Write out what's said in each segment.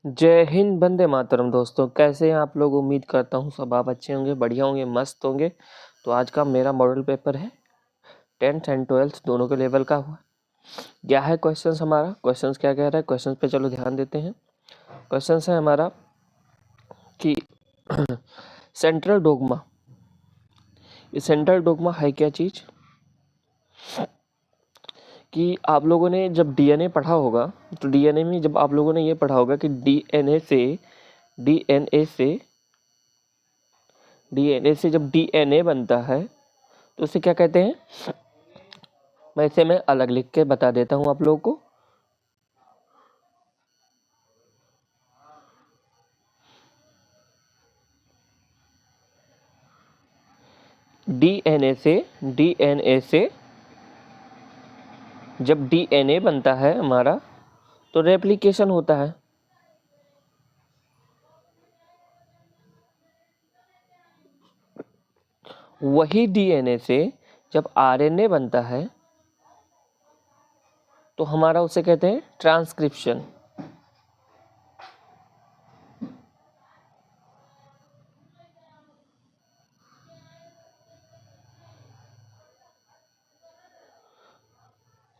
जय हिंद, वंदे मातरम। दोस्तों, कैसे हैं आप लोग? उम्मीद करता हूँ सब आप अच्छे होंगे, बढ़िया होंगे, मस्त होंगे। तो आज का मेरा मॉडल पेपर है 10th एंड 12th दोनों के लेवल का हुआ। क्या है क्वेश्चंस हमारा? क्वेश्चंस क्या कह रहा है? क्वेश्चंस पे चलो ध्यान देते हैं। क्वेश्चंस है हमारा कि सेंट्रल डोगमा। ये सेंट्रल डोगमा है क्या चीज़? कि आप लोगों ने जब डीएनए पढ़ा होगा, तो डीएनए में जब आप लोगों ने ये पढ़ा होगा कि डीएनए से जब डीएनए बनता है तो उसे क्या कहते हैं? मैं अलग लिख के बता देता हूँ आप लोगों को। डीएनए से जब डीएनए बनता है हमारा तो रेप्लिकेशन होता है। वही डीएनए से जब आरएनए बनता है तो हमारा उसे कहते हैं ट्रांसक्रिप्शन।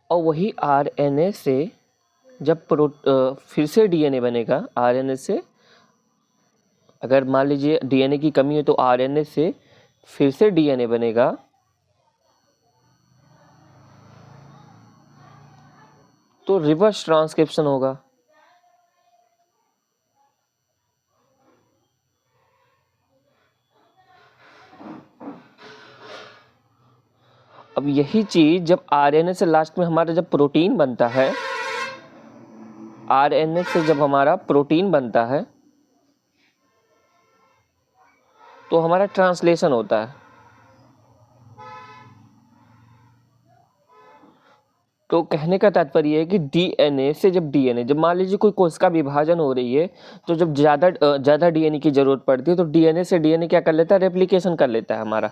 और वही आरएनए से जब फिर से डीएनए बनेगा, आरएनए से अगर मान लीजिए डीएनए की कमी है तो आरएनए से फिर से डीएनए बनेगा तो रिवर्स ट्रांसक्रिप्शन होगा। अब यही चीज जब आरएनए से लास्ट में हमारा जब प्रोटीन बनता है, आरएनए से जब हमारा प्रोटीन बनता है तो हमारा ट्रांसलेशन होता है। तो कहने का तात्पर्य है कि डीएनए से जब मान लीजिए कोई कोशिका विभाजन हो रही है तो जब ज़्यादा डीएनए की जरूरत पड़ती है तो डीएनए से डीएनए क्या कर लेता है? रेप्लिकेशन कर लेता है हमारा।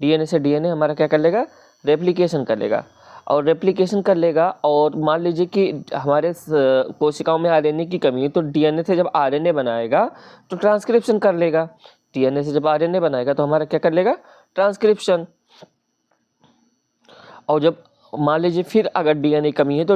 डीएनए से डीएनए हमारा क्या कर लेगा? रेप्लिकेशन कर लेगा। और रेप्लिकेशन कर लेगा और मान लीजिए कि हमारे कोशिकाओं में आरएनए की कमी है तो डीएनए से जब आरएनए बनाएगा तो ट्रांसक्रिप्शन कर लेगा। डीएनए से जब आरएनए बनाएगा तो हमारा क्या कर लेगा? ट्रांसक्रिप्शन। और जब मान लीजिए फिर अगर डीएनए कमी है तो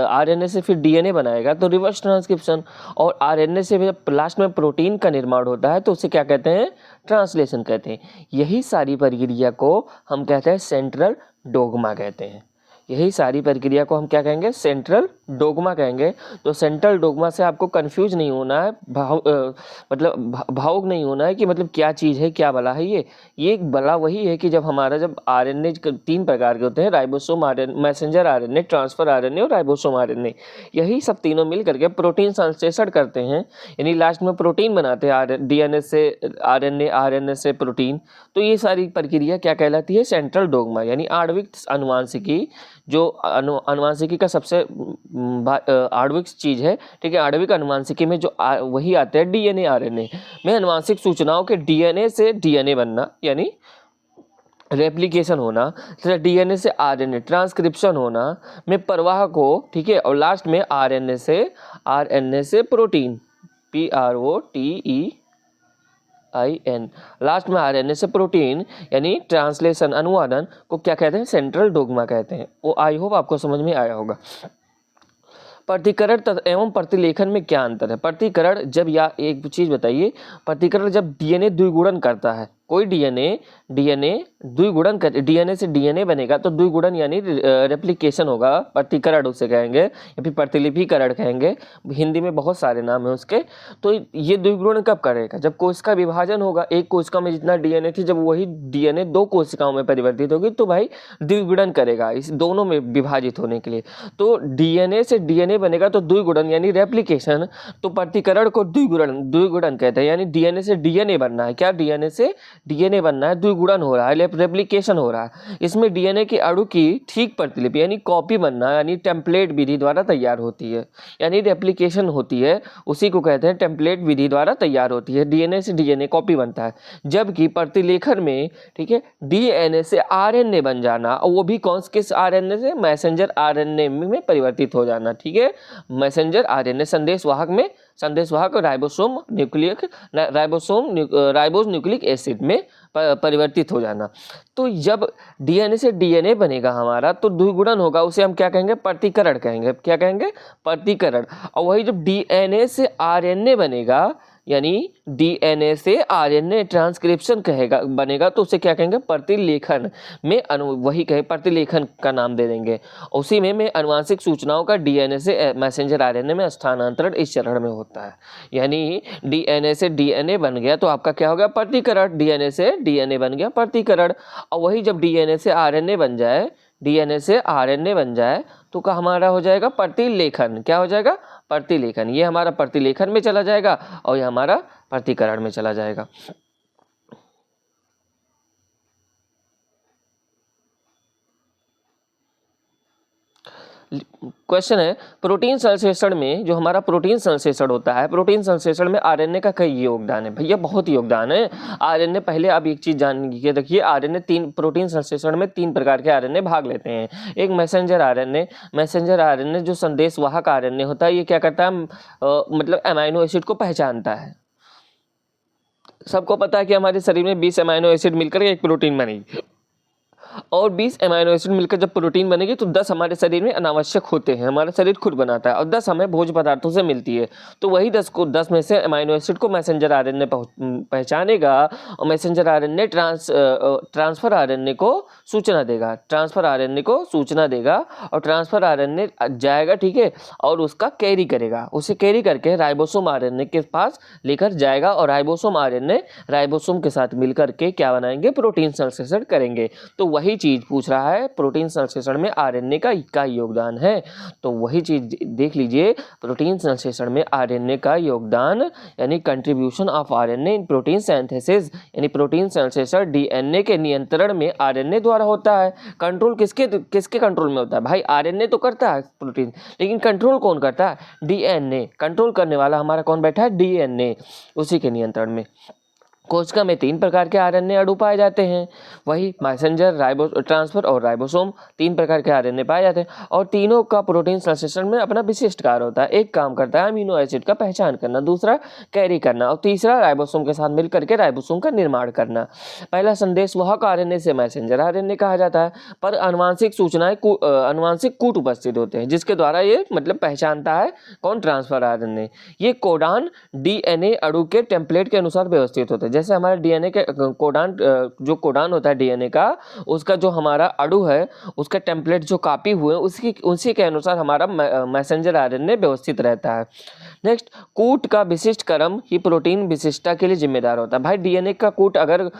आरएनए से फिर डीएनए बनाएगा तो रिवर्स ट्रांसक्रिप्शन। और आरएनए से जब लास्ट में प्रोटीन का निर्माण होता है तो उसे क्या कहते हैं? ट्रांसलेशन कहते हैं। यही सारी प्रक्रिया को हम कहते हैं सेंट्रल डोगमा कहते हैं। यही सारी प्रक्रिया को हम क्या कहेंगे? सेंट्रल डोगमा कहेंगे। तो सेंट्रल डोगमा से आपको कंफ्यूज नहीं होना है, भावुक नहीं होना है कि मतलब क्या चीज़ है, क्या बला है ये एक बला वही है कि जब हमारा जब आरएनए 3 प्रकार के होते हैं, ribosome RNA, messenger RNA, transfer RNA और राइबोसोम आरएनए। यही सब तीनों मिल करके प्रोटीन संश्लेषण करते हैं, यानी लास्ट में प्रोटीन बनाते हैं। डीएनए से आरएनए, आरएनए से प्रोटीन। तो ये सारी प्रक्रिया क्या कहलाती है? सेंट्रल डोगमा, यानी आणविक अनुवांशिकी। जो अनुवांशिकी का सबसे आणविक चीज है, ठीक है। आणविक अनुवांशिकी में जो वही आते हैं डीएनए आरएनए में अनुवांशिक सूचनाओं के डीएनए से डीएनए बनना, यानी रेप्लिकेशन होना, डीएनए से आरएनए ट्रांसक्रिप्शन होना में प्रवाह को, ठीक है। और लास्ट में आरएनए से प्रोटीन, PROTEIN, लास्ट में आरएनए से प्रोटीन, यानी ट्रांसलेशन, अनुवादन को क्या कहते हैं? सेंट्रल डोगमा कहते हैं। वो आई होप आपको समझ में आया होगा। प्रतिकरण एवं प्रतिलेखन में क्या अंतर है? प्रतिकरण जब, या एक चीज बताइए, प्रतिकरण जब डीएनए द्विगुणन करता है, कोई डीएनए द्विगुणन कर, डीएनए से डीएनए बनेगा तो द्विगुणन यानी रेप्लिकेशन होगा, प्रतिकरण उसे कहेंगे या फिर प्रतिलिपिकरण कहेंगे। हिंदी में बहुत सारे नाम है उसके। तो ये द्विगुणन कब करेगा? जब कोशिका विभाजन होगा, एक कोशिका में जितना डीएनए थी, जब वही डीएनए 2 कोशिकाओं में परिवर्तित होगी तो भाई द्विगुणन करेगा इस दोनों में विभाजित होने के लिए। तो डीएनए से डीएनए बनेगा तो द्विगुणन यानी रेप्लिकेशन। तो प्रतिकरण को द्विगुणन कहते हैं, यानी डीएनए से डीएनए बनना है। क्या? डीएनए से डीएनए बनना है, द्विगुणन हो रहा है, रेप्लिकेशन हो रहा है। इसमें डीएनए के अणु की ठीक प्रतिलिपि यानी कॉपी बनना, यानी टेम्पलेट विधि द्वारा तैयार होती है, यानी रेप्लिकेशन होती है, उसी को कहते हैं टेम्पलेट विधि द्वारा तैयार होती है। डीएनए से डीएनए कॉपी बनता है। जबकि प्रतिलेखन में, ठीक है, डीएनए से आरएनए बन जाना, और वो भी किस आरएनए से? मैसेंजर आरएनए में परिवर्तित हो जाना, ठीक है। मैसेंजर आरएनए, संदेशवाहक में संदेशवाहक राइबोसोम राइबोज न्यूक्लिक एसिड में परिवर्तित हो जाना। तो जब डीएनए से डीएनए बनेगा हमारा तो द्विगुणन होगा, उसे हम क्या कहेंगे? प्रतिकरण कहेंगे। क्या कहेंगे? प्रतिकरण। और वही जब डीएनए से आरएनए बनेगा, यानी डीएनए से आरएनए ट्रांसक्रिप्शन कहेगा बनेगा, तो उसे क्या कहेंगे? प्रतिलेखन में वही कहे प्रतिलेखन का नाम दे देंगे। उसी में अनुवांशिक सूचनाओं का डीएनए से मैसेंजर आरएनए में स्थानांतरण इस चरण में होता है। यानी डीएनए से डीएनए बन गया तो आपका क्या हो गया? प्रतिकरण। डीएनए से डीएनए बन गया प्रतिकरण। और वही जब डीएनए से आरएनए बन जाए, डीएनए से आरएनए बन जाए तो का हमारा हो जाएगा प्रतिलेखन। क्या हो जाएगा? प्रतिलेखन। ये हमारा प्रतिलेखन में चला जाएगा और ये हमारा प्रतिकरण में चला जाएगा। क्वेश्चन है, प्रोटीन संश्लेषण में जो हमारा प्रोटीन संश्लेषण होता है, प्रोटीन संश्लेषण में आरएनए का कई योगदान है। भैया बहुत योगदान है आरएनए। पहले आप एक चीज जान के रखिए, आरएनए प्रोटीन संश्लेषण में 3 प्रकार के आरएनए भाग लेते हैं। एक मैसेंजर आरएनए जो संदेशवाहक आरएनए होता है, ये क्या करता है? मतलब अमाइनो एसिड को पहचानता है। सबको पता है कि हमारे शरीर में 20 अमाइनो एसिड मिलकर एक प्रोटीन बनेगी, और 20 अमाइनो एसिड मिलकर जब प्रोटीन बनेगी तो 10 हमारे शरीर में अनावश्यक होते हैं, हमारा शरीर खुद बनाता है, और 10 हमें भोज्य पदार्थों से मिलती है। तो वही 10 में से अमाइनो एसिड को मैसेंजर आरएनए पहचानेगा, और मैसेंजर आरएनए ट्रांसफर आरएनए को सूचना देगा, और ट्रांसफर आरएनए जाएगा, ठीक है, और उसका कैरी करेगा, उसे कैरी करके राइबोसोम आरएनए के पास लेकर जाएगा, और राइबोसोम आरएनए राइबोसोम के साथ मिलकर के क्या बनाएंगे? प्रोटीन संश्लेषण करेंगे। तो वही चीज पूछ रहा है, प्रोटीन संश्लेषण में आरएनए का योगदान है। तो वही चीज देख लीजिए, प्रोटीन संश्लेषण में आरएनए का योगदान, यानी contribution of RNA in protein synthesis, यानी प्रोटीन संश्लेषण डीएनए के नियंत्रण में आरएनए द्वारा होता है। कंट्रोल किसके कंट्रोल में होता है? भाई आरएनए तो करता है प्रोटीन, लेकिन कंट्रोल कौन करता है? डीएनए। कंट्रोल करने वाला हमारा कौन बैठा है? डीएनए, उसी के नियंत्रण में। कोशिका में 3 प्रकार के आरएनए अणु पाए जाते हैं, वही मैसेंजर, ट्रांसफर और राइबोसोम, 3 प्रकार के आरएनए पाए जाते हैं, और तीनों का प्रोटीन संश्लेषण में अपना विशिष्ट कार्य होता है। एक काम करता है अमीनो एसिड का पहचान करना, दूसरा कैरी करना, और तीसरा राइबोसोम के साथ मिलकर के राइबोसोम का निर्माण करना। पहला संदेशवाहक आरएनए से मैसेंजर आरएनए कहा जाता है, पर अनुवांशिक सूचनाएं अनुवांशिक कूट उपस्थित होते हैं, जिसके द्वारा ये मतलब पहचानता है कौन? Transfer RNA. ये कोडान डीएनए अणु के टेम्पलेट के अनुसार व्यवस्थित होते हैं। जैसे हमारे डीएनए के कोडान, जो कोडान होता है डीएनए का, उसका जो हमारा अणु है, उसका टेम्पलेट जो कॉपी हुए उसी के अनुसार हमारा मैसेंजर आरएनए व्यवस्थित रहता है। नेक्स्ट, कूट का विशिष्ट क्रम ही प्रोटीन विशिष्टता के लिए जिम्मेदार होता है। भाई डीएनए का कूट अगर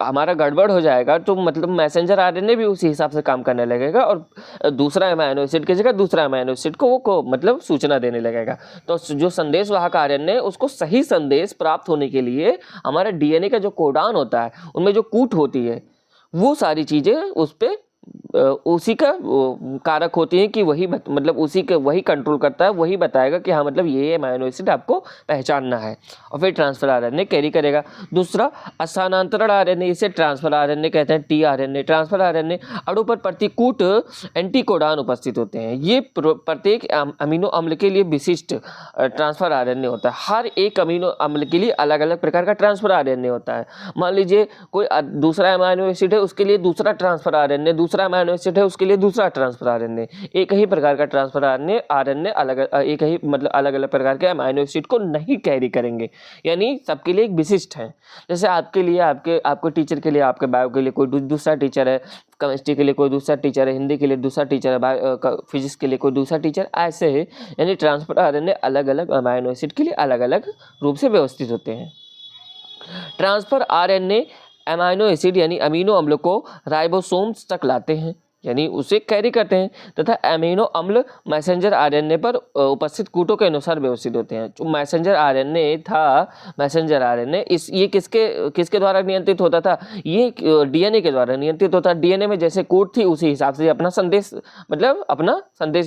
हमारा गड़बड़ हो जाएगा तो मतलब मैसेंजर आरएनए भी उसी हिसाब से काम करने लगेगा, और दूसरा अमाइनो एसिड की जगह दूसरा अमाइनो एसिड को मतलब सूचना देने लगेगा। तो जो संदेशवाहक आरएनए, उसको सही संदेश प्राप्त होने के लिए हमारा डीएनए का जो कोडान होता है, उनमें जो कूट होती है, वो सारी चीजें उस पे उसी का कारक होती है कि वही मतलब वही कंट्रोल करता है, वही बताएगा कि हाँ मतलब ये अमाइनो एसिड आपको पहचानना है, और फिर ट्रांसफर आरएनए कैरी करेगा। दूसरा स्थानांतरण आरएनए, इसे ट्रांसफर आरएनए कहते हैं, टीआरएनए। ट्रांसफर आरएनए अणु पर प्रतिकूट एंटीकोडान उपस्थित होते हैं। ये प्रत्येक अमीनो अम्ल के लिए विशिष्ट ट्रांसफर आरएनए होता है। हर एक अमीनो अम्ल के लिए अलग अलग प्रकार का ट्रांसफर आरएनए होता है। मान लीजिए कोई दूसरा अमीनो एसिड है, उसके लिए दूसरा ट्रांसफर आरएनए, दूसरा अमीनो एसिड है उसके लिए दूसरा ट्रांसफर आरएनए। एक ही प्रकार का ट्रांसफर आरएनए एक ही मतलब अलग अलग प्रकार के अमीनो एसिड को नहीं कैरी करेंगे, यानी सबके लिए एक विशिष्ट है। जैसे आपके लिए आपके टीचर के लिए, आपके बायो के लिए कोई दूसरा टीचर है, केमिस्ट्री के लिए कोई दूसरा टीचर है, हिंदी के लिए दूसरा टीचर है, फिजिक्स के लिए कोई दूसरा टीचर, ऐसे है। यानी ट्रांसफर आरएनए अलग अलग अमीनो एसिड के लिए अलग अलग रूप से व्यवस्थित होते हैं। ट्रांसफर आरएनए अमीनो एसिड यानी अमीनो अम्ल को राइबोसोम्स तक लाते हैं, यानी उसे कैरी करते हैं, तथा अमीनो अम्ल मैसेंजर आरएनए पर उपस्थित कूटों के अनुसार व्यवस्थित होते हैं। जो मैसेंजर आरएनए ये किसके द्वारा नियंत्रित होता था? ये डीएनए के द्वारा नियंत्रित होता है। डीएनए में जैसे कूट थी उसी हिसाब से अपना संदेश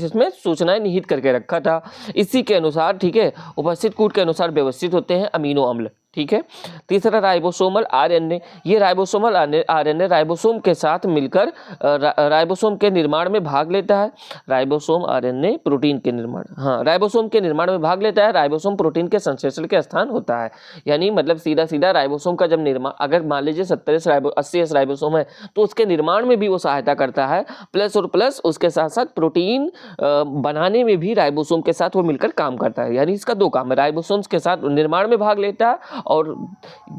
इसमें सूचनाएं निहित करके रखा था। इसी के अनुसार, ठीक है, उपस्थित कूट के अनुसार व्यवस्थित होते हैं अमीनो अम्ल। ठीक है। तीसरा राइबोसोमल आरएनए, ये राइबोसोमल आरएनए राइबोसोम के साथ मिलकर राइबोसोम के निर्माण में भाग लेता है। राइबोसोम आरएनए प्रोटीन के निर्माण, हाँ, राइबोसोम के निर्माण में भाग लेता है। राइबोसोम प्रोटीन के संश्लेषण के स्थान होता है, यानी मतलब सीधा सीधा राइबोसोम का जब निर्माण, अगर मान लीजिए 80 राइबोसोम है तो उसके निर्माण में भी वो सहायता करता है, प्लस और प्लस उसके साथ साथ प्रोटीन बनाने में भी राइबोसोम के साथ वो मिलकर काम करता है। यानी इसका दो काम है, राइबोसोम्स के साथ निर्माण में भाग लेता है, और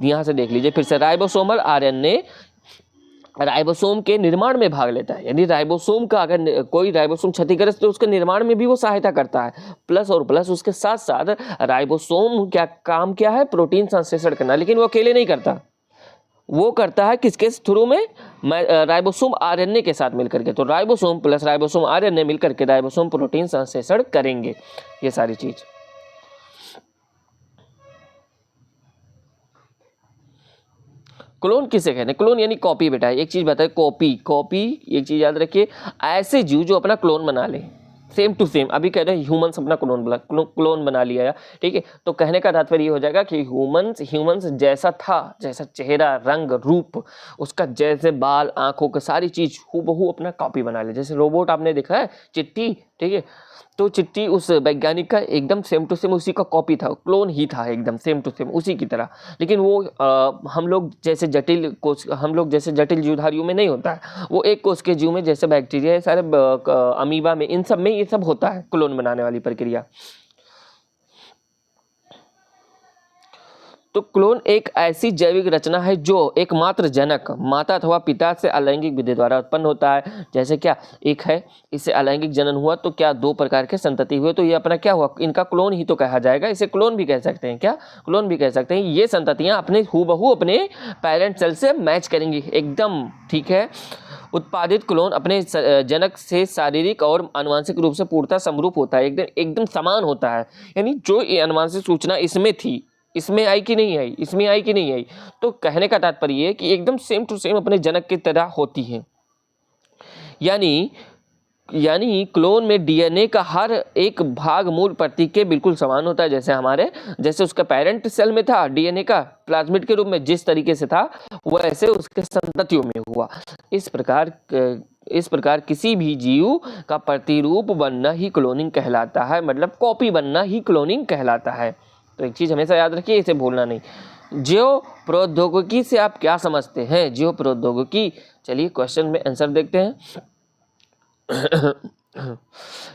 यहां से देख लीजिए फिर से, राइबोसोमल आरएनए राइबोसोम के निर्माण में भाग लेता है। यानी राइबोसोम का अगर कोई राइबोसोम क्षतिग्रस्त तो उसके निर्माण में भी वो सहायता करता है, प्लस और प्लस उसके साथ साथ राइबोसोम क्या काम क्या है, प्रोटीन संश्लेषण करना, लेकिन वो अकेले नहीं करता, वो करता है किसके थ्रू में, राइबोसोम आरएनए के साथ मिलकर के। तो राइबोसोम प्लस राइबोसोम आरएनए मिलकर के राइबोसोम प्रोटीन संश्लेषण करेंगे, ये सारी चीज। क्लोन किसे कहते हैं? क्लोन यानी कॉपी बेटा। एक चीज बताए, कॉपी, कॉपी एक चीज याद रखिए, ऐसे जीव जो अपना क्लोन बना ले, सेम टू सेम। अभी कह रहे हैं ह्यूमंस अपना क्लोन बना लिया, ठीक है। तो कहने का तात्पर्य ये हो जाएगा कि ह्यूमंस जैसा था, जैसा चेहरा, रंग, रूप उसका, जैसे बाल, आंखों का, सारी चीज हूबहू अपना कॉपी बना ले। जैसे रोबोट आपने देखा है, चिट्टी, ठीक है, तो चिट्टी उस वैज्ञानिक का एकदम सेम टू सेम उसी का कॉपी था, क्लोन ही था, एकदम सेम टू सेम उसी की तरह। लेकिन वो हम लोग जैसे जटिल जीवधारियों में नहीं होता है, वो एक कोष के जीव में, जैसे बैक्टीरिया, सारे अमीबा में, इन सब में ये सब होता है, क्लोन बनाने वाली प्रक्रिया। तो क्लोन एक ऐसी जैविक रचना है जो एकमात्र जनक, माता अथवा पिता से अलैंगिक विधि द्वारा उत्पन्न होता है। जैसे क्या, एक है, इससे अलैंगिक जनन हुआ तो क्या दो प्रकार के संतति हुए, तो ये अपना क्या हुआ, इनका क्लोन ही तो कहा जाएगा। इसे क्लोन भी कह सकते हैं, क्या, क्लोन भी कह सकते हैं। ये संततियां अपने हूबहू अपने पेरेंट सेल से मैच करेंगी एकदम, ठीक है। उत्पादित क्लोन अपने जनक से शारीरिक और आनुवंशिक रूप से पूर्णतः समरूप होता है, एकदम समान होता है। यानी जो ये आनुवंशिक सूचना इसमें थी, इसमें आई कि नहीं आई, इसमें आई कि नहीं आई, तो कहने का तात्पर्य है कि एकदम सेम टू सेम अपने जनक की तरह होती है। यानी क्लोन में डीएनए का हर एक भाग मूल प्रतीक के बिल्कुल समान होता है। जैसे उसका पेरेंट सेल में था डीएनए का प्लाज्मिड के रूप में जिस तरीके से था, वैसे उसके संततियों में हुआ। इस प्रकार किसी भी जीव का प्रतिरूप बनना ही क्लोनिंग कहलाता है, मतलब कॉपी बनना ही क्लोनिंग कहलाता है। तो एक चीज हमेशा याद रखिए, इसे भूलना नहीं। जीव प्रौद्योगिकी से आप क्या समझते हैं? जीव प्रौद्योगिकी, चलिए क्वेश्चन में आंसर देखते हैं।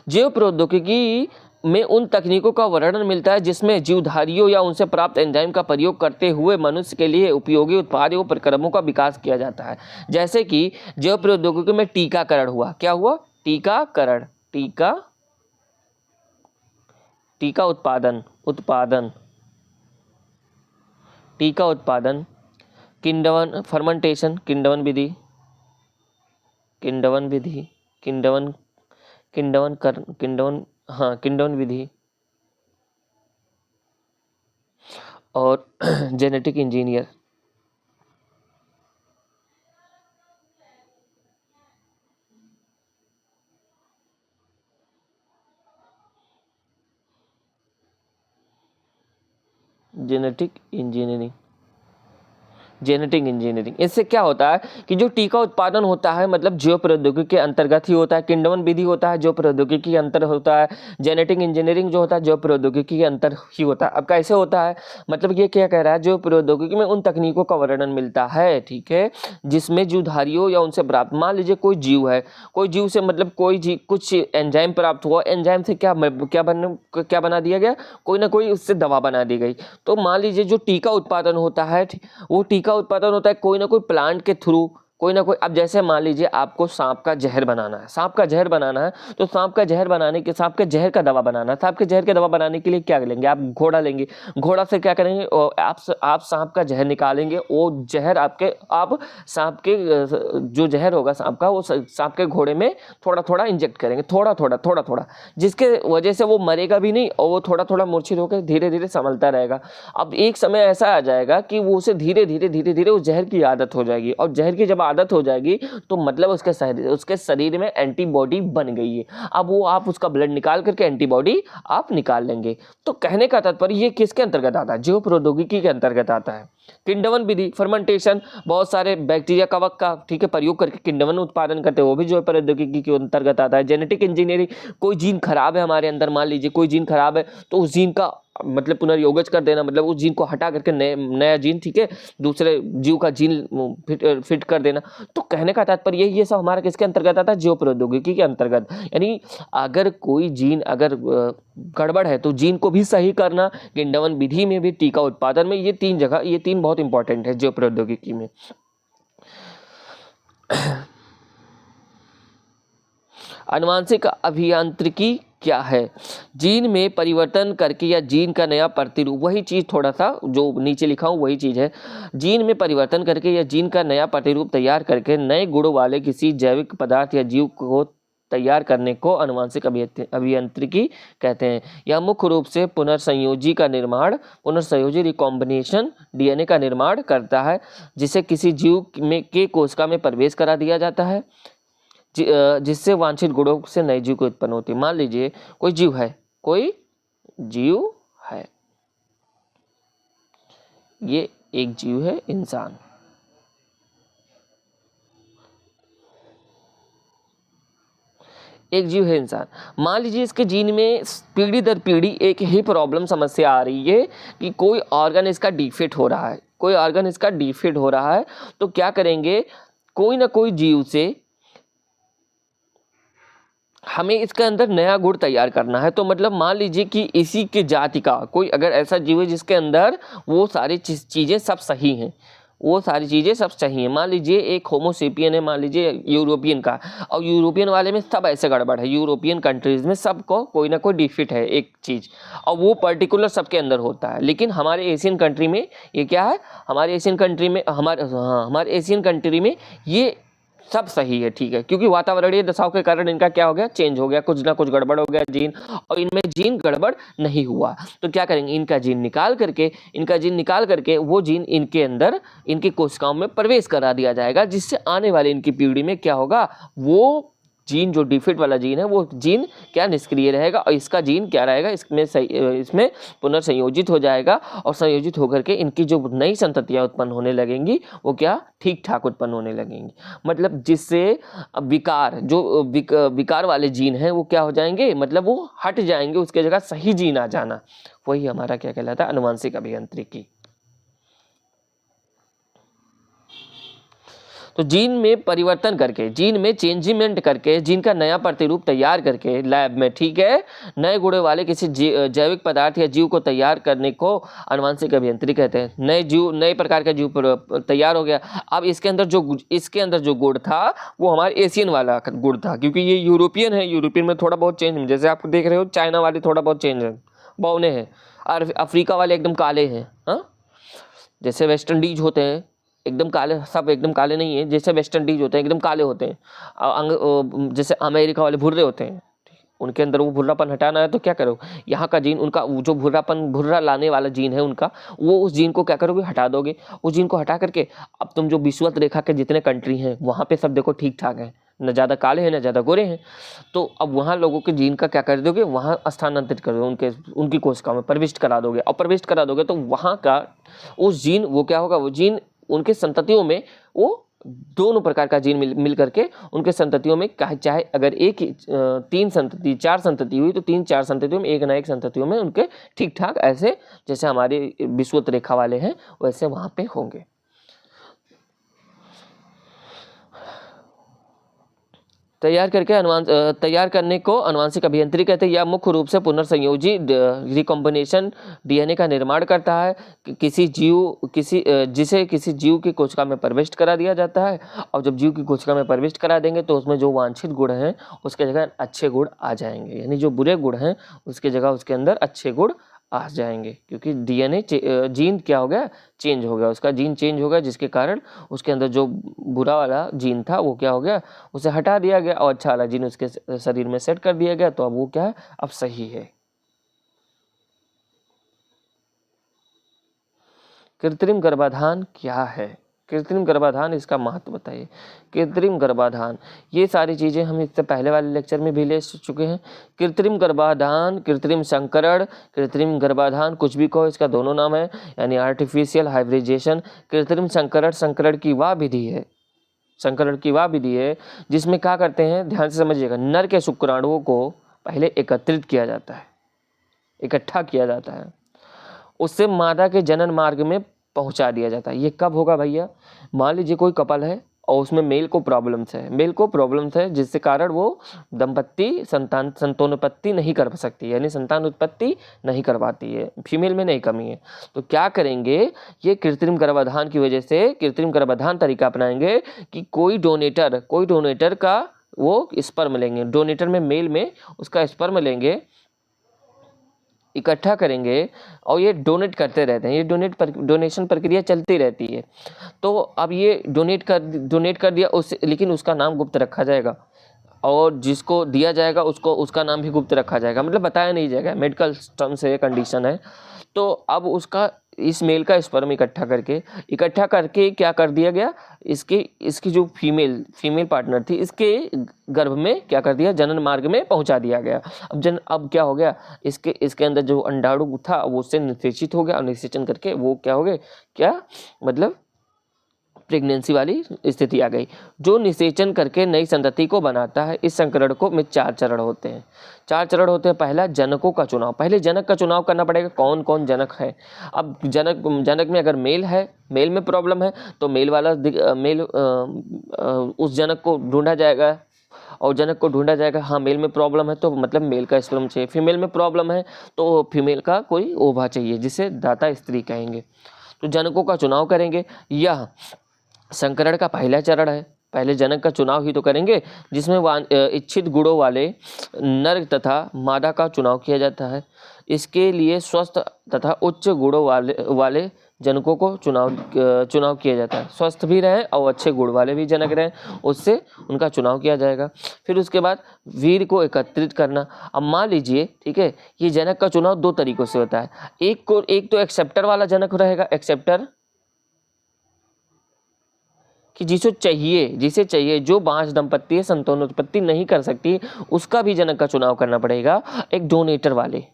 जीव प्रौद्योगिकी में उन तकनीकों का वर्णन मिलता है जिसमें जीवधारियों या उनसे प्राप्त एंजाइम का प्रयोग करते हुए मनुष्य के लिए उपयोगी उत्पाद एवं प्रक्रमों का विकास किया जाता है। जैसे कि जीव प्रौद्योगिकी में टीकाकरण हुआ, क्या हुआ, टीकाकरण, टीका उत्पादन, किण्वन फर्मेंटेशन, किण्वन विधि और जेनेटिक इंजीनियर। जेनेटिक इंजीनियरिंग, इससे क्या होता है कि जो टीका उत्पादन होता है मतलब जीव प्रौद्योगिकी के अंतर्गत ही होता है। किण्वन विधि होता है जो प्रौद्योगिकी के अंतर होता है। जेनेटिक इंजीनियरिंग जो होता है जो प्रौद्योगिकी के अंतर ही होता है। अब कैसे होता है, मतलब ये क्या कह रहा है, जो प्रौद्योगिकी में उन तकनीकों का वर्णन मिलता है, ठीक है, जिसमें जीवधारियों या उनसे प्राप्त, मान लीजिए कोई जीव है, कोई जीव से मतलब कोई जीव कुछ एंजाइम प्राप्त हुआ, एंजाइम से क्या बना दिया गया, कोई ना कोई उससे दवा बना दी गई। तो मान लीजिए जो टीका उत्पादन होता है, वो टीका उत्पादन होता है कोई ना कोई प्लांट के थ्रू, कोई ना कोई। अब जैसे मान लीजिए आपको सांप का जहर बनाना है, तो सांप का जहर का दवा बनाना है। सांप के जहर का दवा बनाने के लिए क्या लेंगे आप, घोड़ा लेंगे। घोड़ा से क्या करेंगे, आप सांप का जहर निकालेंगे, वो जहर आप सांप के जो जहर होगा सांप का, वो सांप के घोड़े में थोड़ा थोड़ा इंजेक्ट करेंगे, थोड़ा थोड़ा, जिसके वजह से वो मरेगा भी नहीं और वो थोड़ा थोड़ा मूर्छित होकर धीरे धीरे संभलता रहेगा। अब एक समय ऐसा आ जाएगा कि वो उसे धीरे धीरे उस जहर की आदत हो जाएगी, और जहर की जब आदत हो जाएगी तो मतलब उसके शरीर में एंटीबॉडी बन गई है। अब वो आप उसका ब्लड निकाल करके एंटीबॉडी आप निकाल लेंगे। तो कहने का तात्पर्य ये किसके अंतर्गत आता है? जैव प्रौद्योगिकी के अंतर्गत आता है। किण्वन विधि, फर्मेंटेशन, बहुत सारे बैक्टीरिया कवक का ठीक है प्रयोग करके किण्वन उत्पादन करते हैं, वो भी जैव प्रौद्योगिकी के अंतर्गत आता है। जेनेटिक इंजीनियरिंग, कोई जीन खराब है हमारे अंदर, मान लीजिए कोई जीन खराब है तो उस जीन का मतलब पुनर्योगज कर देना, मतलब उस जीन को हटा करके नया जीन ठीक है दूसरे जीव का जीन फिट कर देना। तो कहने का तात्पर्य ये सब हमारा किसके अंतर्गत आता है? जैव प्रौद्योगिकी के अंतर्गत। यानी अगर कोई जीन अगर गड़बड़ है तो जीन को भी सही करना, किण्वन विधि में भी, टीका उत्पादन में, ये तीन बहुत इंपॉर्टेंट है जैव प्रौद्योगिकी में। आनुवांशिक अभियांत्रिकी क्या है? जीन में परिवर्तन करके या जीन का नया प्रतिरूप, वही चीज़ थोड़ा सा जो नीचे लिखा हूँ वही चीज़ है। जीन में परिवर्तन करके या जीन का नया प्रतिरूप तैयार करके नए गुणों वाले किसी जैविक पदार्थ या जीव को तैयार करने को आनुवांशिक अभियांत्रिकी कहते हैं। यह मुख्य रूप से पुनर्संयोजी रिकॉम्बिनेशन डीएनए का निर्माण करता है, जिसे किसी जीव में के कोशिका में प्रवेश करा दिया जाता है, जिससे वांछित गुणों से नए जीव को उत्पन्न होती है। मान लीजिए कोई जीव है, ये एक जीव है इंसान, मान लीजिए इसके जीन में पीढ़ी दर पीढ़ी एक ही प्रॉब्लम समस्या आ रही है कि कोई ऑर्गन इसका डिफेक्ट हो रहा है, तो क्या करेंगे, कोई ना कोई जीव से हमें इसके अंदर नया गुण तैयार करना है। तो मतलब मान लीजिए कि इसी के जाति का कोई अगर ऐसा जीव है जिसके अंदर वो सारी चीज़ें सब सही हैं, मान लीजिए एक होमोसेपियन है, मान लीजिए यूरोपियन का, और यूरोपियन वाले में सब ऐसे गड़बड़ है, यूरोपियन कंट्रीज में सबको कोई ना कोई डिफिट है एक चीज़, और वो पर्टिकुलर सबके अंदर होता है। लेकिन हमारे एशियन कंट्री में ये क्या है, हमारे एशियन कंट्री में ये सब सही है, ठीक है, क्योंकि वातावरणीय दशाओं के कारण इनका क्या हो गया, चेंज हो गया, कुछ ना कुछ गड़बड़ हो गया जीन, और इनमें जीन गड़बड़ नहीं हुआ। तो क्या करेंगे, इनका जीन निकाल करके वो जीन इनके अंदर इनकी कोशिकाओं में प्रवेश करा दिया जाएगा, जिससे आने वाले इनकी पीढ़ी में क्या होगा, वो जीन जो डिफेक्ट वाला जीन है वो जीन क्या निष्क्रिय रहेगा, और इसका जीन क्या रहेगा, इसमें पुनर्संयोजित हो जाएगा, और संयोजित होकर के इनकी जो नई संततियाँ उत्पन्न होने लगेंगी वो क्या ठीक ठाक उत्पन्न होने लगेंगी। मतलब जिससे विकार वाले जीन हैं वो क्या हो जाएंगे, मतलब वो हट जाएंगे, उसके जगह सही जीन आ जाना, वही हमारा क्या कहलाता है, आनुवंशिक अभियांत्रिकी। तो जीन में परिवर्तन करके, जीन में चेंजमेंट करके, जीन का नया प्रतिरूप तैयार करके लैब में, ठीक है, नए गुणों वाले किसी जैविक पदार्थ या जीव को तैयार करने को आनुवंशिक अभियांत्रिकी कहते हैं। नए प्रकार का जीव तैयार हो गया। अब इसके अंदर जो गुण था वो हमारे एशियन वाला गुण था, क्योंकि ये यूरोपियन है, यूरोपियन में थोड़ा बहुत चेंज, जैसे आप देख रहे हो चाइना वाले थोड़ा बहुत चेंज है, बौने हैं, और अफ्रीका वाले एकदम काले हैं, हाँ, जैसे वेस्ट इंडीज होते हैं एकदम काले, सब एकदम काले नहीं है, जैसे वेस्ट इंडीज होते हैं एकदम काले होते हैं, जैसे अमेरिका वाले भुर्रे होते हैं, उनके अंदर वो भुर्रापन हटाना है तो क्या करो, यहाँ का जीन उनका जो भुर्रा लाने वाला जीन है उनका, वो उस जीन को क्या करोगे, हटा दोगे। उस जीन को हटा करके अब तुम जो विषुवत रेखा के जितने कंट्री हैं वहाँ पे सब देखो ठीक ठाक है, न ज़्यादा काले हैं न ज़्यादा गोरे हैं, तो अब वहाँ लोगों के जीन का क्या कर दोगे, वहाँ स्थानांतरित कर दोगे, उनकी कोशिकाओं में प्रविष्ट करा दोगे, और प्रविष्ट करा दोगे तो वहाँ का उस जीन वो क्या होगा, वो जीन उनके संततियों में वो दोनों प्रकार का जीन मिल करके उनके संततियों में, चाहे अगर एक 4 संतति हुई तो 3-4 संततियों में एक ना एक संततियों में उनके ठीक ठाक ऐसे जैसे हमारे विषुवत रेखा वाले हैं वैसे वहाँ पे होंगे। तैयार करने को आनुवंशिक अभियांत्रिकी कहते हैं। यह मुख्य रूप से पुनर्संयोजी रिकॉम्बिनेशन डीएनए का निर्माण करता है, जिसे किसी जीव की कोशिका में प्रविष्ट करा दिया जाता है, और जब जीव की कोशिका में प्रविष्ट करा देंगे तो उसमें जो वांछित गुण हैं उसके जगह अच्छे गुण आ जाएंगे, यानी जो बुरे गुण हैं उसके जगह उसके अंदर अच्छे गुण आ जाएंगे, क्योंकि डीएनए जीन क्या हो गया, चेंज हो गया, उसका जीन चेंज हो गया, जिसके कारण उसके अंदर जो बुरा वाला जीन था वो क्या हो गया, उसे हटा दिया गया, और अच्छा वाला जीन उसके शरीर में सेट कर दिया गया, तो अब वो क्या है, अब सही है। कृत्रिम गर्भाधान क्या है? कृत्रिम गर्भाधान, इसका महत्व बताइए। कृत्रिम गर्भाधान, ये सारी चीज़ें हम इससे पहले वाले लेक्चर में भी ले चुके हैं। कृत्रिम गर्भाधान, कृत्रिम संकरण, कृत्रिम गर्भाधान कुछ भी कहो, इसका दोनों नाम है, यानी आर्टिफिशियल हाइब्रिडेशन। कृत्रिम संकरण, संकरण की वह विधि है, संकरण की वह विधि है जिसमें क्या करते हैं, ध्यान से समझिएगा, नर के शुक्राणुओं को पहले एकत्रित किया जाता है, इकट्ठा किया जाता है, उससे मादा के जनन मार्ग में पहुंचा दिया जाता है। ये कब होगा भैया, मान लीजिए कोई कपल है और उसमें मेल को प्रॉब्लम्स है, जिससे कारण वो दंपत्ति संतानोत्पत्ति नहीं कर सकती, यानी संतान उत्पत्ति नहीं कर पाती है, फीमेल में नहीं कमी है। तो क्या करेंगे, ये कृत्रिम गर्भाधान की वजह से कृत्रिम गर्भाधान तरीका अपनाएंगे कि कोई डोनेटर का वो स्पर्म लेंगे, डोनेटर में मेल में उसका स्पर्म लेंगे, इकट्ठा करेंगे और ये डोनेट करते रहते हैं, ये डोनेशन प्रक्रिया चलती रहती है। तो अब ये डोनेट कर दिया लेकिन उसका नाम गुप्त रखा जाएगा और जिसको दिया जाएगा उसका नाम भी गुप्त रखा जाएगा, मतलब बताया नहीं जाएगा, मेडिकल टर्म से ये कंडीशन है। तो अब उसका इस मेल का स्पर्म इकट्ठा करके क्या कर दिया गया, इसकी जो फीमेल पार्टनर थी इसके गर्भ में क्या कर दिया, जनन मार्ग में पहुंचा दिया गया। अब क्या हो गया, इसके अंदर जो अंडाणु था वो उससे निषेचित हो गया और निषेचन करके वो क्या हो गए, क्या मतलब प्रेगनेंसी वाली स्थिति आ गई, जो निषेचन करके नई संतति को बनाता है। इस संकरण को में 4 चरण होते हैं। पहला, जनकों का चुनाव, पहले जनक का चुनाव करना पड़ेगा, कौन कौन जनक है। अब जनक में अगर मेल है, मेल में प्रॉब्लम है तो उस जनक को ढूंढा जाएगा हाँ मेल में प्रॉब्लम है तो मतलब मेल का स्पर्म चाहिए, फीमेल में प्रॉब्लम है तो फीमेल का कोई ओवा चाहिए जिसे दाता स्त्री कहेंगे। तो जनकों का चुनाव करेंगे। यह संकरण का पहला चरण है, पहले जनक का चुनाव ही तो करेंगे जिसमें इच्छित गुणों वाले नर तथा मादा का चुनाव किया जाता है। इसके लिए स्वस्थ तथा उच्च गुणों वाले जनकों को चुनाव किया जाता है, स्वस्थ भी रहें और अच्छे गुण वाले भी जनक रहें, उससे उनका चुनाव किया जाएगा। फिर उसके बाद वीर को एकत्रित करना। अब मान लीजिए, ठीक है, ये जनक का चुनाव 2 तरीकों से होता है। एक तो एक्सेप्टर वाला जनक रहेगा, एक्सेप्टर कि जिसे चाहिए जो बांझ दंपत्ति है, संतानोत्पत्ति नहीं कर सकती, उसका भी जनक का चुनाव करना पड़ेगा। एक डोनेटर वाले,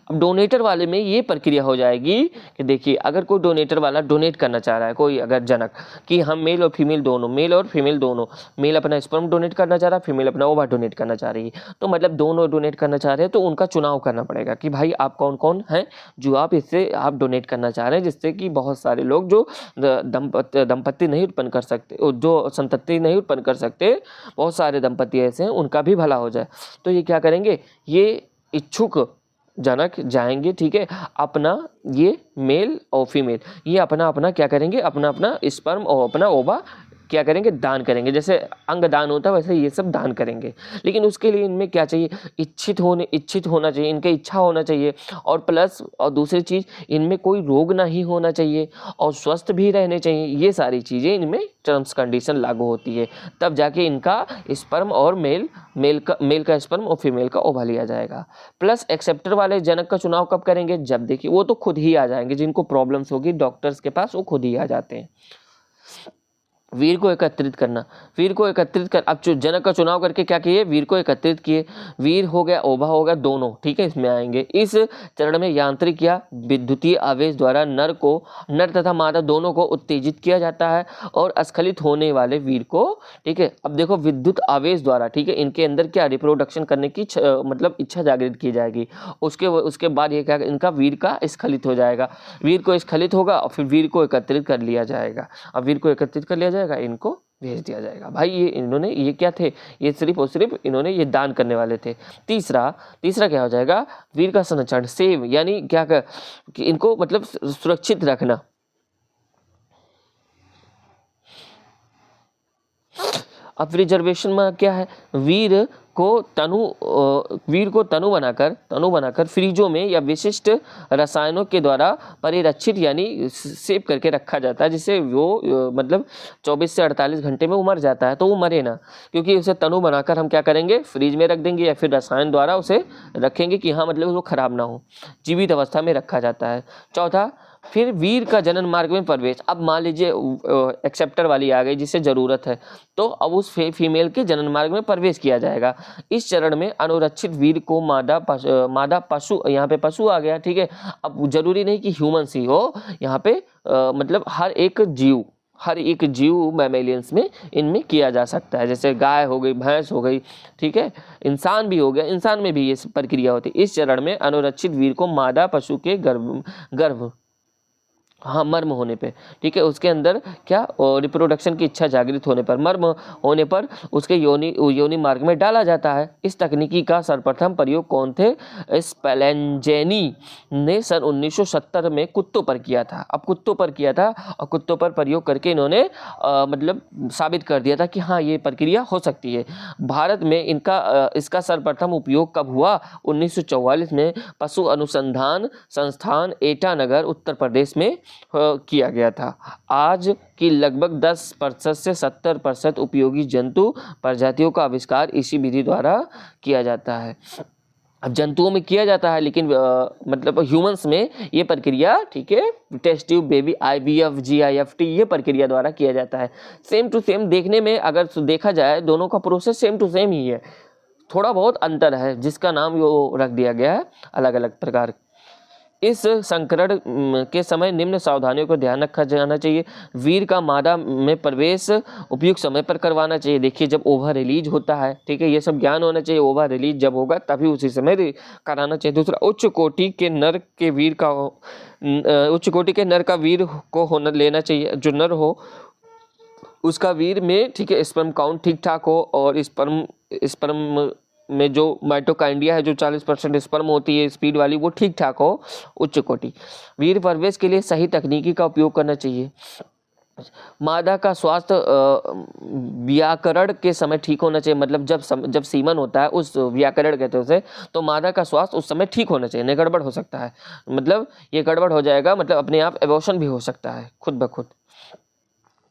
अब डोनेटर वाले में ये प्रक्रिया हो जाएगी कि देखिए, अगर कोई डोनेटर वाला डोनेट करना चाह रहा है, कोई अगर जनक कि हम मेल और फीमेल दोनों, मेल अपना स्पर्म डोनेट करना चाह रहा है, फीमेल अपना ओवा डोनेट करना चाह रही है, तो मतलब दोनों डोनेट करना चाह रहे हैं, तो उनका चुनाव करना पड़ेगा कि भाई आप कौन कौन हैं जो आप डोनेट करना चाह रहे हैं, जिससे कि बहुत सारे लोग जो दंपत्ति नहीं उत्पन्न कर सकते, जो संतति नहीं उत्पन्न कर सकते, बहुत सारे दंपत्ति ऐसे हैं, उनका भी भला हो जाए। तो ये क्या करेंगे, ये इच्छुक जनक जाएंगे, ठीक है, अपना ये मेल और फीमेल ये अपना क्या करेंगे, अपना स्पर्म और अपना ओवा क्या करेंगे, दान करेंगे। जैसे अंग दान होता है वैसे ये सब दान करेंगे, लेकिन उसके लिए इनमें क्या चाहिए, इच्छित होना चाहिए, इनके इच्छा होना चाहिए, और दूसरी चीज़ इनमें कोई रोग ना ही होना चाहिए और स्वस्थ भी रहने चाहिए। ये सारी चीज़ें इनमें टर्म्स कंडीशन लागू होती है, तब जाके इनका स्पर्म और मेल का स्पर्म और फीमेल का ओवा लिया जाएगा। प्लस एक्सेप्टर वाले जनक का चुनाव कब करेंगे, जब देखिए वो तो खुद ही आ जाएंगे, जिनको प्रॉब्लम्स होगी डॉक्टर्स के पास वो खुद ही आ जाते हैं। वीर को एकत्रित करना, अब जो जनक का चुनाव करके क्या किए, वीर को एकत्रित किए, वीर हो गया ओवा हो गया दोनों, ठीक है, इसमें आएंगे। इस चरण में यांत्रिक या विद्युतीय आवेश द्वारा नर तथा मादा दोनों को उत्तेजित किया जाता है और अस्खलित होने वाले वीर को, ठीक है, अब देखो विद्युत आवेश द्वारा, ठीक है, इनके अंदर क्या रिप्रोडक्शन करने की मतलब इच्छा जागृत की जाएगी। उसके बाद ये क्या, इनका वीर का स्खलित हो जाएगा, वीर को स्खलित होगा और फिर वीर को एकत्रित कर लिया जाएगा। अब वीर को एकत्रित कर लिया जाएगा, इनको भेज दिया जाएगा। भाई ये क्या थे, ये सिर्फ और सिर्फ इन्होंने ये दान करने वाले थे। तीसरा क्या हो जाएगा, वीर का संरक्षण, सेव, यानी क्या कि इनको मतलब सुरक्षित रखना। अब रिजर्वेशन में क्या है, वीर को तनु बनाकर फ्रीजों में या विशिष्ट रसायनों के द्वारा परिरक्षित यानी सेव करके रखा जाता है, जिससे वो मतलब 24 से 48 घंटे में वो मर जाता है, तो वो मरे ना, क्योंकि उसे तनु बनाकर हम क्या करेंगे, फ्रीज में रख देंगे या फिर रसायन द्वारा उसे रखेंगे कि हाँ मतलब वो खराब ना हो, जीवित अवस्था में रखा जाता है। चौथा, फिर वीर का जनन मार्ग में प्रवेश। अब मान लीजिए एक्सेप्टर वाली आ गई जिसे ज़रूरत है, तो अब उस फीमेल के जनन मार्ग में प्रवेश किया जाएगा। इस चरण में अनुरक्षित वीर को मादा पशु, यहाँ पे पशु आ गया, ठीक है। अब जरूरी नहीं कि ह्यूमन्स ही हो, यहाँ पे मतलब हर एक जीव मैमेलियंस में इनमें किया जा सकता है। जैसे गाय हो गई, भैंस हो गई, ठीक है, इंसान भी हो गया, इंसान में भी ये प्रक्रिया होती है। इस चरण में अनुरक्षित वीर को मादा पशु के गर्भ हाँ मर्म होने पे, ठीक है, उसके अंदर क्या रिप्रोडक्शन की इच्छा जागृत होने पर, मर्म होने पर उसके योनि मार्ग में डाला जाता है। इस तकनीकी का सर्वप्रथम प्रयोग कौन थे? स्पेलेंजेनी ने सन 1970 में कुत्तों पर किया था। अब कुत्तों पर किया था और कुत्तों पर प्रयोग करके इन्होंने मतलब साबित कर दिया था कि हाँ ये प्रक्रिया हो सकती है। भारत में इसका सर्वप्रथम उपयोग कब हुआ? 1944 में पशु अनुसंधान संस्थान एटानगर उत्तर प्रदेश में किया गया था। आज की लगभग 10% से 70% उपयोगी जंतु प्रजातियों का आविष्कार इसी विधि द्वारा किया जाता है। अब जंतुओं में किया जाता है, लेकिन मतलब ह्यूमंस में ये प्रक्रिया, ठीक है, test tube baby IVF GIFT ये प्रक्रिया द्वारा किया जाता है। सेम टू सेम देखने में अगर देखा जाए दोनों का प्रोसेस सेम टू सेम ही है, थोड़ा बहुत अंतर है जिसका नाम वो रख दिया गया है अलग अलग प्रकार। इस संकरण के समय निम्न सावधानियों को ध्यान रखा जाना चाहिए। वीर का मादा में प्रवेश उपयुक्त समय पर करवाना चाहिए। देखिए जब ओवर रिलीज होता है, ठीक है, ये सब ज्ञान होना चाहिए। ओवर रिलीज जब होगा तभी उसी समय कराना चाहिए। दूसरा, उच्च कोटि के नर के वीर को होना लेना चाहिए। जो नर हो उसका वीर में, ठीक है, स्पर्म काउंट ठीक ठाक हो और स्पर्म में जो माइटोकाइंडिया है जो 40% स्पर्म होती है स्पीड वाली, वो ठीक ठाक हो, उच्च कोटि। वीर प्रवेश के लिए सही तकनीकी का उपयोग करना चाहिए। मादा का स्वास्थ्य व्याकरण के समय ठीक होना चाहिए। मतलब जब सीमन होता है उस व्याकरण कहते हैं उसे, तो मादा का स्वास्थ्य उस समय ठीक होना चाहिए, नहीं गड़बड़ हो सकता है। मतलब ये गड़बड़ हो जाएगा, मतलब अपने आप एबॉर्शन भी हो सकता है खुद ब खुद।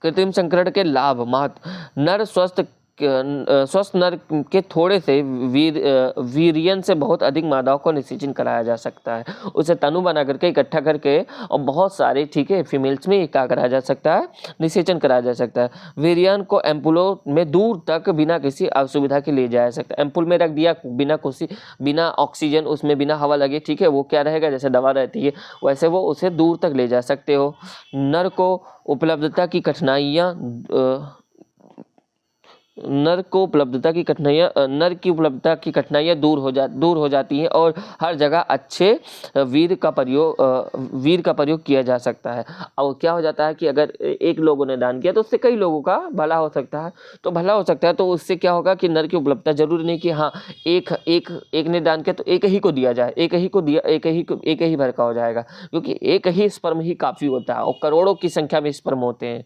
कृत्रिम संकरण के लाभ महत्व। नर स्वस्थ नर के थोड़े से वीर्यन से बहुत अधिक मादाओं को निषेचन कराया जा सकता है। उसे तनु बना करके इकट्ठा करके और बहुत सारे, ठीक है, फीमेल्स में क्या कराया जा सकता है? निषेचन कराया जा सकता है। वीर्यन को एम्पुलों में दूर तक बिना किसी असुविधा के ले जाया सकता है। एम्पुल में रख दिया, बिना ऑक्सीजन, उसमें बिना हवा लगे, ठीक है, वो क्या रहेगा, जैसे दवा रहती है वैसे वो उसे दूर तक ले जा सकते हो। नर की उपलब्धता की कठिनाइयाँ दूर हो जाती हैं और हर जगह अच्छे वीर का प्रयोग किया जा सकता है। अब क्या हो जाता है कि अगर एक लोगों ने दान किया तो उससे कई लोगों का भला हो सकता है। तो उससे क्या होगा कि नर की उपलब्धता, जरूरी नहीं कि हाँ एक ने दान किया तो एक ही को दिया जाए, एक ही भर का हो जाएगा, क्योंकि एक ही स्पर्म ही काफ़ी होता है और करोड़ों की संख्या में स्पर्म होते हैं,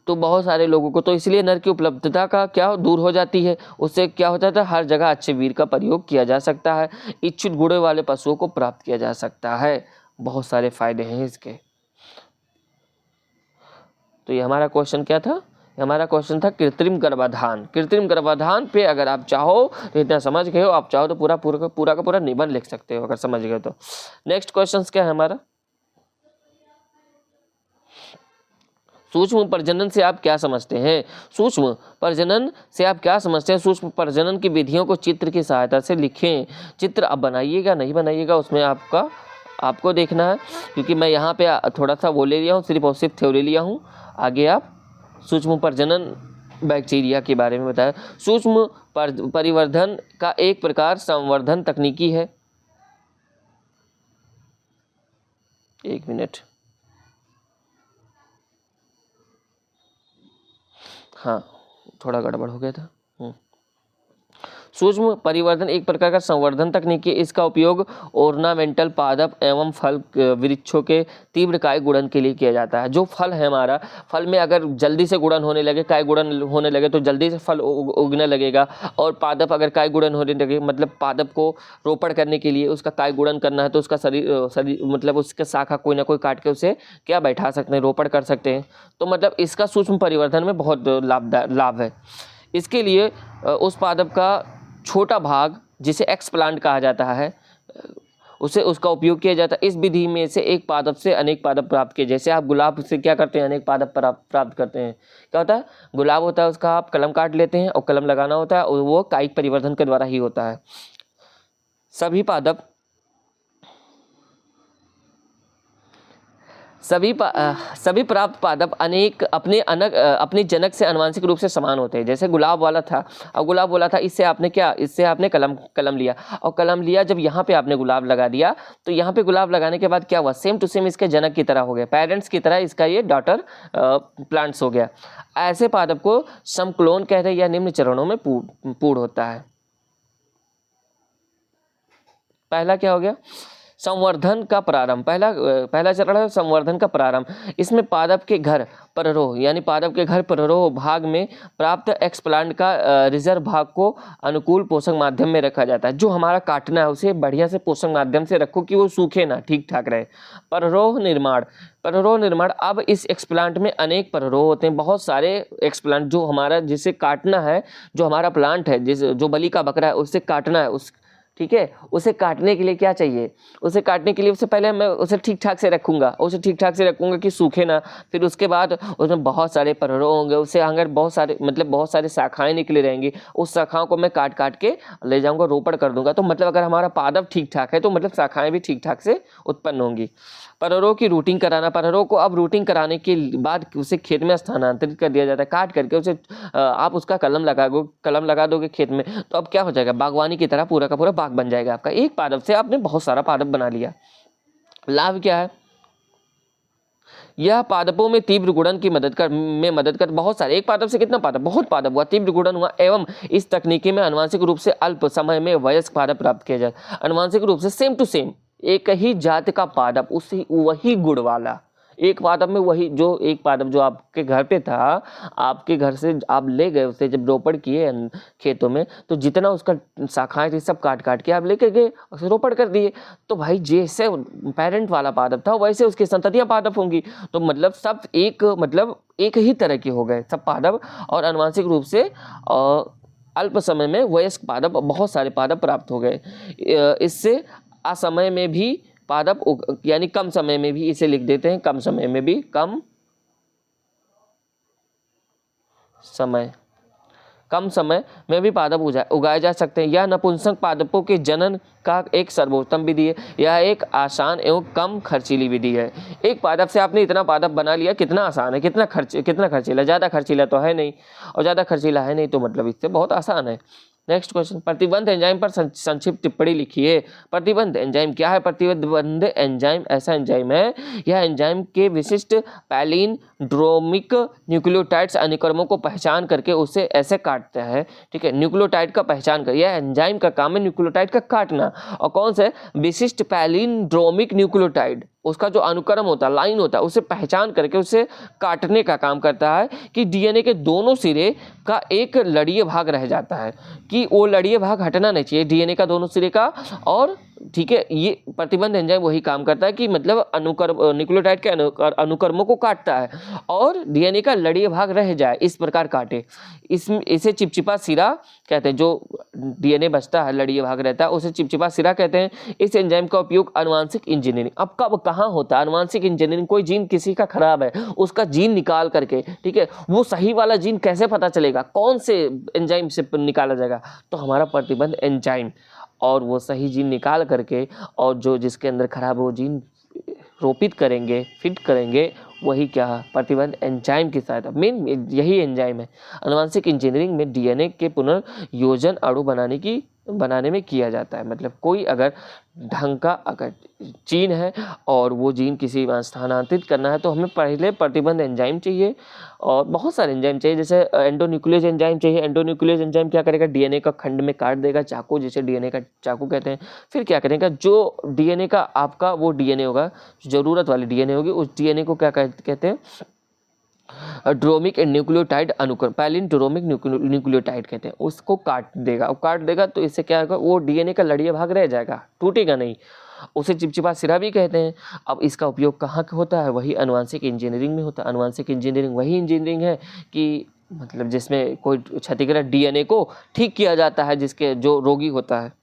तो बहुत सारे लोगों को, तो इसलिए नर की उपलब्धता का क्या दूर हो जाती है। उससे क्या होता है, हर जगह अच्छे वीर का प्रयोग किया जा सकता है। इच्छित गुणों वाले पशुओं को प्राप्त किया जा सकता है। बहुत सारे फायदे हैं इसके। तो ये हमारा क्वेश्चन क्या था? हमारा क्वेश्चन था कृत्रिम गर्भाधान। कृत्रिम गर्भाधान पे अगर आप चाहो तो इतना समझ गए हो, आप चाहो तो पूरा का पूरा निबंध लिख सकते हो अगर समझ गए तो। नेक्स्ट क्वेश्चन क्या है हमारा? सूक्ष्म प्रजनन से आप क्या समझते हैं? सूक्ष्म प्रजनन से आप क्या समझते हैं? सूक्ष्म प्रजनन की विधियों को चित्र की सहायता से लिखें। चित्र आप बनाइएगा नहीं बनाइएगा उसमें आपको देखना है, क्योंकि मैं यहाँ पे थोड़ा सा वो ले लिया हूँ, सिर्फ और सिर्फ थ्योरी लिया हूँ। आगे आप सूक्ष्म प्रजनन बैक्टीरिया के बारे में बताया। सूक्ष्म परिवर्धन का एक प्रकार संवर्धन तकनीकी है। एक मिनट, हाँ थोड़ा गड़बड़ हो गया था। सूक्ष्म परिवर्धन एक प्रकार का संवर्धन तकनीक है। इसका उपयोग ऑर्नामेंटल पादप एवं फल वृक्षों के तीव्र काय गुणन के लिए किया जाता है। जो फल है हमारा, फल में अगर जल्दी से गुणन होने लगे, काय गुणन होने लगे तो जल्दी से फल उगने लगेगा। और पादप अगर काय गुणन होने लगे, मतलब पादप को रोपण करने के लिए उसका काय गुणन करना है तो उसका शरीर मतलब उसके शाखा कोई ना कोई काट के उसे क्या बैठा सकते हैं, रोपण कर सकते हैं। तो मतलब इसका सूक्ष्म परिवर्धन में बहुत लाभ है। इसके लिए उस पादप का छोटा भाग जिसे एक्सप्लांट कहा जाता है, उसे उसका उपयोग किया जाता है। इस विधि में से एक पादप से अनेक पादप प्राप्त किए, जैसे आप गुलाब से क्या करते हैं, अनेक पादप प्राप्त करते हैं। क्या होता है, गुलाब होता है उसका आप कलम काट लेते हैं और कलम लगाना होता है, और वो कायिक परिवर्धन के द्वारा ही होता है। सभी प्राप्त पादप अपने जनक से आनुवंशिक रूप से समान होते हैं। जैसे गुलाब वाला था, अब गुलाब बोला था, इससे आपने कलम लिया, और कलम लिया जब यहाँ पे आपने गुलाब लगा दिया, तो यहाँ पे गुलाब लगाने के बाद क्या हुआ, सेम टू सेम इसके जनक की तरह हो गया, पेरेंट्स की तरह इसका ये डॉटर प्लांट्स हो गया। ऐसे पादप को समक्लोन कहते हैं या निम्न चरणों में पूर्ण होता है। पहला क्या हो गया, संवर्धन का प्रारंभ। पहला चरण है संवर्धन का प्रारंभ। इसमें पादप के घर पररोह भाग में प्राप्त एक्सप्लांट का रिजर्व भाग को अनुकूल पोषक माध्यम में रखा जाता है। जो हमारा काटना है उसे बढ़िया से पोषक माध्यम से रखो कि वो सूखे ना, ठीक ठाक रहे। पररोह निर्माण, अब इस एक्सप्लांट में अनेक पररोह होते हैं, बहुत सारे एक्सप्लांट। जो हमारा जिसे काटना है, जो हमारा प्लांट है, जो बलि का बकरा है उसे काटना है, ठीक है, उसे काटने के लिए क्या चाहिए, उसे काटने के लिए उससे पहले मैं उसे ठीक ठाक से रखूंगा कि सूखे ना। फिर उसके बाद उसमें बहुत सारे पररों होंगे, उससे अगर बहुत सारे शाखाएं निकले रहेंगी, उस शाखाओं को मैं काट के ले जाऊंगा, रोपण कर दूंगा। तो मतलब अगर हमारा पादप ठीक ठाक है तो मतलब शाखाएं भी ठीक ठाक से उत्पन्न होंगी। पररों की रूटिंग कराना, पररों को अब रूटिंग कराने के बाद उसे खेत में स्थानांतरित कर दिया जाता है। काट करके उसे आप उसका कलम लगा दोगे खेत में, तो अब क्या हो जाएगा, बागवानी की तरह पूरा का पूरा बाग बन जाएगा आपका। एक पादप से आपने बहुत सारा पादप बना लिया। लाभ क्या है, यह पादपों में तीव्र गुणन की मदद कर बहुत सारे, एक पादप से कितना पादप, बहुत पादप हुआ, तीव्र गुणन हुआ। एवं इस तकनीकी में आनुवंशिक रूप से अल्प समय में वयस्क पादप प्राप्त किया जाए। आनुवंशिक रूप से सेम टू सेम एक ही जात का पादप, उसी वही गुण वाला, एक पादप में वही, जो एक पादप जो आपके घर पे था, आपके घर से आप ले गए उसे, जब रोपण किए खेतों में, तो जितना उसका शाखाएं थी सब काट के आप लेके गए, उसे रोपण कर दिए। तो भाई जैसे पेरेंट वाला पादप था वैसे उसकी संततियां पादप होंगी। तो मतलब सब एक ही तरह के हो गए सब पादप, और आनुवंशिक रूप से अल्प समय में वयस्क पादप, बहुत सारे पादप प्राप्त हो गए। इससे असमय में भी पादप, यानी कम समय में भी, इसे लिख देते हैं कम समय में भी पादप उगाए जा सकते हैं। यह नपुंसक पादपों के जनन का एक सर्वोत्तम विधि है। यह एक आसान एवं कम खर्चीली विधि है। एक पादप से आपने इतना पादप बना लिया, कितना आसान है, कितना खर्चीला, ज़्यादा खर्चीला तो है नहीं, और ज़्यादा खर्चीला है नहीं तो मतलब इससे बहुत आसान है। नेक्स्ट क्वेश्चन, प्रतिबंध एंजाइम पर संक्षिप्त टिप्पणी लिखिए। प्रतिबंध एंजाइम क्या है, प्रतिबंध एंजाइम ऐसा एंजाइम है, यह एंजाइम के विशिष्ट पैलिंड्रोमिक न्यूक्लियोटाइड्स अनुक्रमों को पहचान करके उसे ऐसे काटता है। ठीक है, न्यूक्लियोटाइड का पहचान कर, यह एंजाइम का काम है न्यूक्लियोटाइड का काटना। और कौन से, विशिष्ट पैलिंड्रोमिक न्यूक्लियोटाइड, उसका जो अनुक्रम होता है, लाइन होता है, उसे पहचान करके उसे काटने का काम करता है, कि डीएनए के दोनों सिरे का एक लड़ीय भाग रह जाता है, कि वो लड़ीय भाग हटना नहीं चाहिए डीएनए का दोनों सिरे का। और ठीक है, ये प्रतिबंध एंजाइम वही काम करता है कि मतलब न्यूक्लियोटाइड के अनुक्रमों को काटता है और डीएनए का लड़ीय भाग रह जाए, इस प्रकार काटे। इसे चिपचिपा सिरा कहते हैं, जो डीएनए बचता है लड़ीय भाग रहता है उसे चिपचिपा सिरा कहते हैं। इस एंजाइम का उपयोग आनुवंशिक इंजीनियरिंग, अब कब कहाँ होता है आनुवंशिक इंजीनियरिंग, कोई जीन किसी का खराब है उसका जीन निकाल करके, ठीक है, वो सही वाला जीन कैसे पता चलेगा, कौन से एंजाइम से निकाला जाएगा, तो हमारा प्रतिबंध एंजाइम, और वो सही जीन निकाल करके और जो जिसके अंदर खराब है वो जीन रोपित करेंगे, फिट करेंगे, वही क्या है, प्रतिबंध एंजाइम की सहायता, मेन यही एंजाइम है। आनुवंशिक इंजीनियरिंग में डीएनए के पुनर्योजन अणु बनाने में किया जाता है। मतलब कोई अगर ढंग का अगर जीन है और वो जीन किसी में स्थानांतरित करना है तो हमें पहले प्रतिबंध एंजाइम चाहिए, और बहुत सारे एंजाइम चाहिए, जैसे एंडोन्यूक्लियस एंजाइम चाहिए। एंडोन्यूक्लियस एंजाइम क्या करेगा, डीएनए का खंड में काट देगा, चाकू, जैसे डीएनए का चाकू कहते हैं। फिर क्या करेगा, जो डीएनए का आपका वो डीएनए होगा, जरूरत वाली डीएनए होगी, उस डीएनए को क्या कहते हैं, ड्रोमिक न्यूक्लियोटाइड अनुक्रम, पैलिंड्रोमिक न्यूक्लियोटाइड कहते हैं, उसको काट देगा तो इससे क्या होगा, वो डीएनए का लड़ीय भाग रह जाएगा, टूटेगा नहीं, उसे चिपचिपा सिरा भी कहते हैं। अब इसका उपयोग कहाँ होता है, वही आनुवंशिक इंजीनियरिंग में होता है। आनुवंशिक इंजीनियरिंग वही इंजीनियरिंग है कि मतलब जिसमें कोई क्षतिग्रस्त डीएनए को ठीक किया जाता है, जिसके जो रोगी होता है।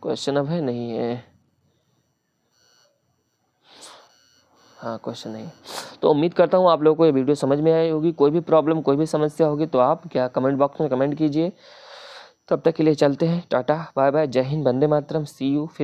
क्वेश्चन अब है नहीं है, हाँ क्वेश्चन नहीं। तो उम्मीद करता हूँ आप लोगों को ये वीडियो समझ में आई होगी। कोई भी प्रॉब्लम, कोई भी समस्या होगी तो आप क्या कमेंट बॉक्स में कमेंट कीजिए। तब तक के लिए चलते हैं, टाटा बाय बाय, जय हिंद, वंदे मातरम, सी यू।